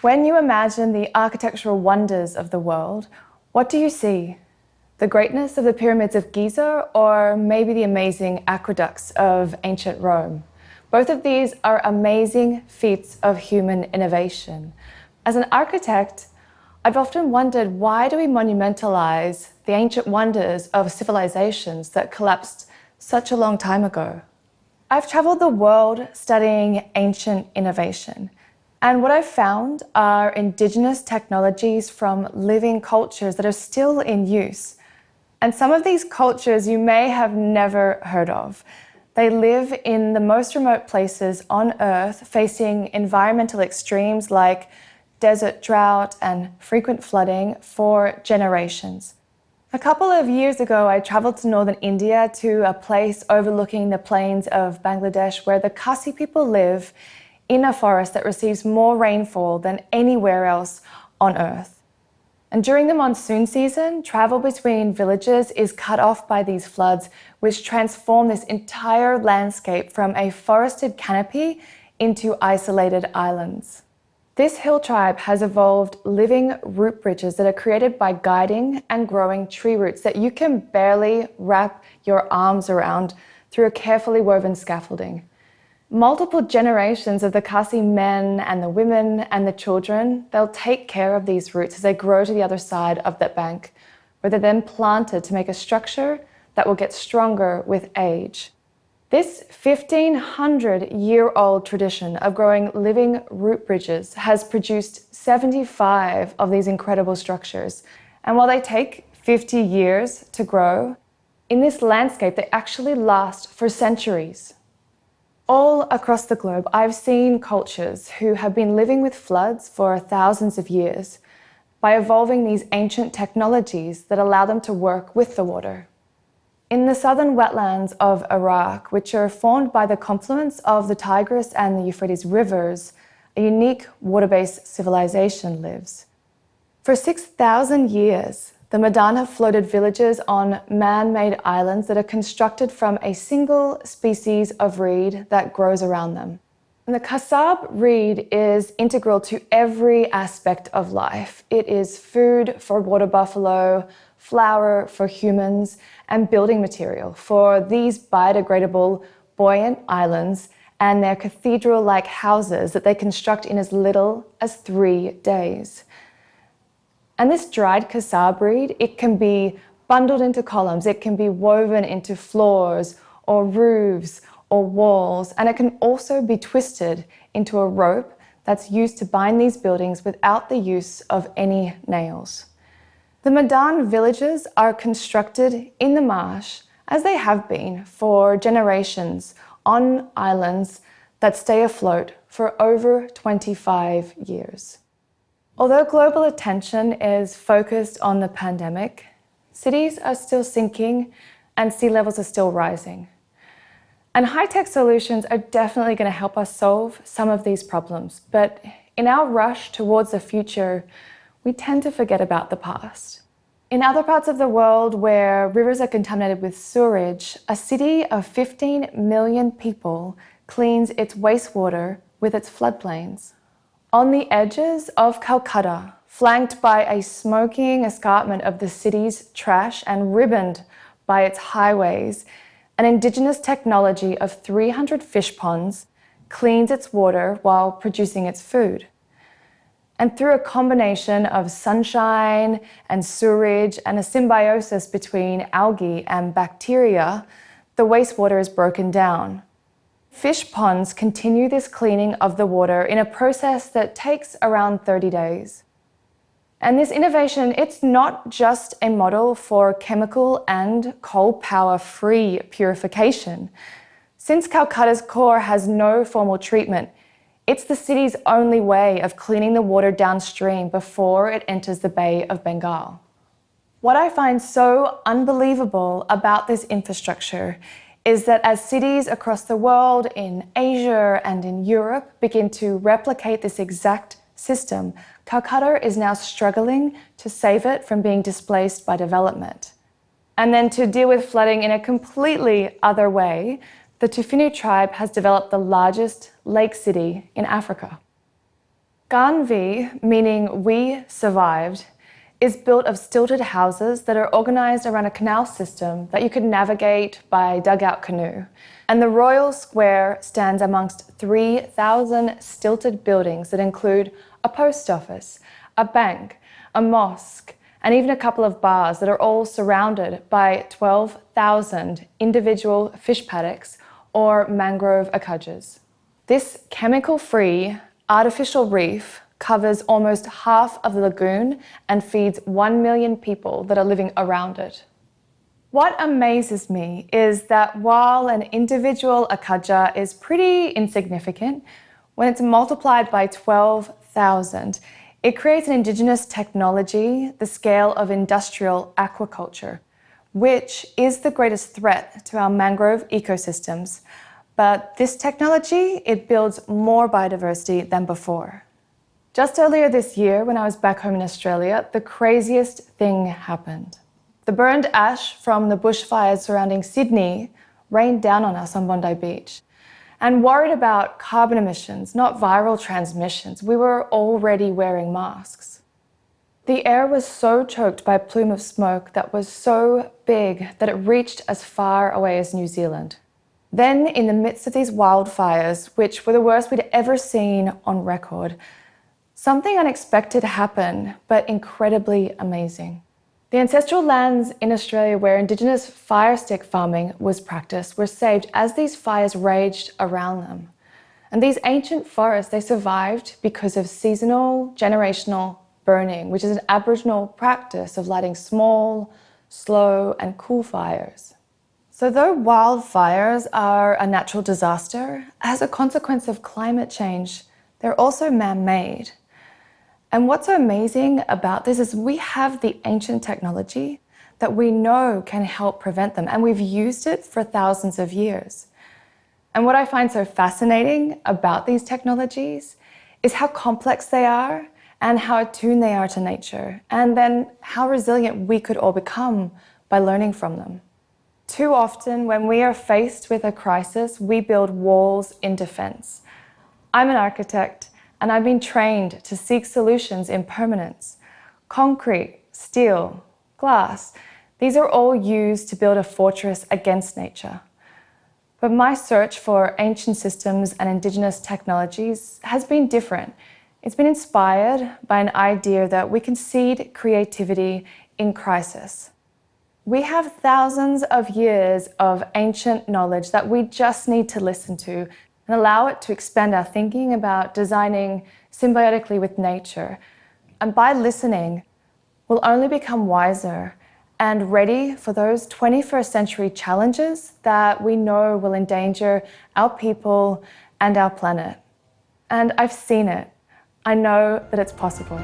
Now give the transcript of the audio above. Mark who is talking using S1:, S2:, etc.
S1: When you imagine the architectural wonders of the world, what do you see? The greatness of the pyramids of Giza, or maybe the amazing aqueducts of ancient Rome? Both of these are amazing feats of human innovation. As an architect, I've often wondered, why do we monumentalize the ancient wonders of civilizations that collapsed such a long time ago? I've traveled the world studying ancient innovation. And what I've found are indigenous technologies from living cultures that are still in use. And some of these cultures you may have never heard of. They live in the most remote places on Earth, facing environmental extremes like desert drought and frequent flooding for generations. A couple of years ago, I traveled to northern India to a place overlooking the plains of Bangladesh where the Khasi people live in a forest that receives more rainfall than anywhere else on Earth. And during the monsoon season, travel between villages is cut off by these floods, which transform this entire landscape from a forested canopy into isolated islands. This hill tribe has evolved living root bridges that are created by guiding and growing tree roots that you can barely wrap your arms around through a carefully woven scaffolding. Multiple generations of the Khasi men and the women and the children, they'll take care of these roots as they grow to the other side of that bank, where they're then planted to make a structure that will get stronger with age. This 1,500-year-old tradition of growing living root bridges has produced 75 of these incredible structures. And while they take 50 years to grow, in this landscape, they actually last for centuries. All across the globe, I've seen cultures who have been living with floods for thousands of years by evolving these ancient technologies that allow them to work with the water. In the southern wetlands of Iraq, which are formed by the confluence of the Tigris and the Euphrates rivers, a unique water-based civilization lives. For 6,000 years, the Madan have floated villages on man-made islands that are constructed from a single species of reed that grows around them. And the kasab reed is integral to every aspect of life. It is food for water buffalo, flour for humans, and building material for these biodegradable, buoyant islands and their cathedral-like houses that they construct in as little as 3 days. And this dried kasab reed, it can be bundled into columns, it can be woven into floors or roofs or walls, and it can also be twisted into a rope that's used to bind these buildings without the use of any nails. The Madan villages are constructed in the marsh, as they have been for generations, on islands that stay afloat for over 25 years. Although global attention is focused on the pandemic, cities are still sinking and sea levels are still rising. And high-tech solutions are definitely going to help us solve some of these problems. But in our rush towards the future, we tend to forget about the past. In other parts of the world where rivers are contaminated with sewage, a city of 15 million people cleans its wastewater with its floodplains. On the edges of Calcutta, flanked by a smoking escarpment of the city's trash and ribboned by its highways, an indigenous technology of 300 fish ponds cleans its water while producing its food. And through a combination of sunshine and sewerage and a symbiosis between algae and bacteria, the wastewater is broken down. Fish ponds continue this cleaning of the water in a process that takes around 30 days. And this innovation, it's not just a model for chemical and coal power-free purification. Since Calcutta's core has no formal treatment, it's the city's only way of cleaning the water downstream before it enters the Bay of Bengal. What I find so unbelievable about this infrastructure is that as cities across the world, in Asia and in Europe, begin to replicate this exact system, Calcutta is now struggling to save it from being displaced by development. And then to deal with flooding in a completely other way, the Tufinu tribe has developed the largest lake city in Africa. Ganvi, meaning we survived, is built of stilted houses that are organized around a canal system that you could navigate by dugout canoe. And the royal square stands amongst 3,000 stilted buildings that include a post office, a bank, a mosque, and even a couple of bars that are all surrounded by 12,000 individual fish paddocks or mangrove akajas. This chemical-free, artificial reef covers almost half of the lagoon and feeds 1 million people that are living around it. What amazes me is that while an individual akaja is pretty insignificant, when it's multiplied by 12,000, it creates an indigenous technology, the scale of industrial aquaculture, which is the greatest threat to our mangrove ecosystems. But this technology, it builds more biodiversity than before. Just earlier this year, when I was back home in Australia, the craziest thing happened. The burned ash from the bushfires surrounding Sydney rained down on us on Bondi Beach. And worried about carbon emissions, not viral transmissions, we were already wearing masks. The air was so choked by a plume of smoke that was so big that it reached as far away as New Zealand. Then, in the midst of these wildfires, which were the worst we'd ever seen on record, something unexpected happened, but incredibly amazing. The ancestral lands in Australia where Indigenous fire stick farming was practiced were saved as these fires raged around them. And these ancient forests, they survived because of seasonal, generational burning, which is an Aboriginal practice of lighting small, slow, and cool fires. So though wildfires are a natural disaster, as a consequence of climate change, they're also man-made. And what's so amazing about this is we have the ancient technology that we know can help prevent them, and we've used it for thousands of years. And what I find so fascinating about these technologies is how complex they are and how attuned they are to nature, and then how resilient we could all become by learning from them. Too often, when we are faced with a crisis, we build walls in defense. I'm an architect, and I've been trained to seek solutions in permanence. Concrete, steel, glass, these are all used to build a fortress against nature. But my search for ancient systems and Indigenous technologies has been different. It's been inspired by an idea that we can seed creativity in crisis. We have thousands of years of ancient knowledge that we just need to listen to and allow it to expand our thinking about designing symbiotically with nature. And by listening, we'll only become wiser and ready for those 21st century challenges that we know will endanger our people and our planet. And I've seen it. I know that it's possible.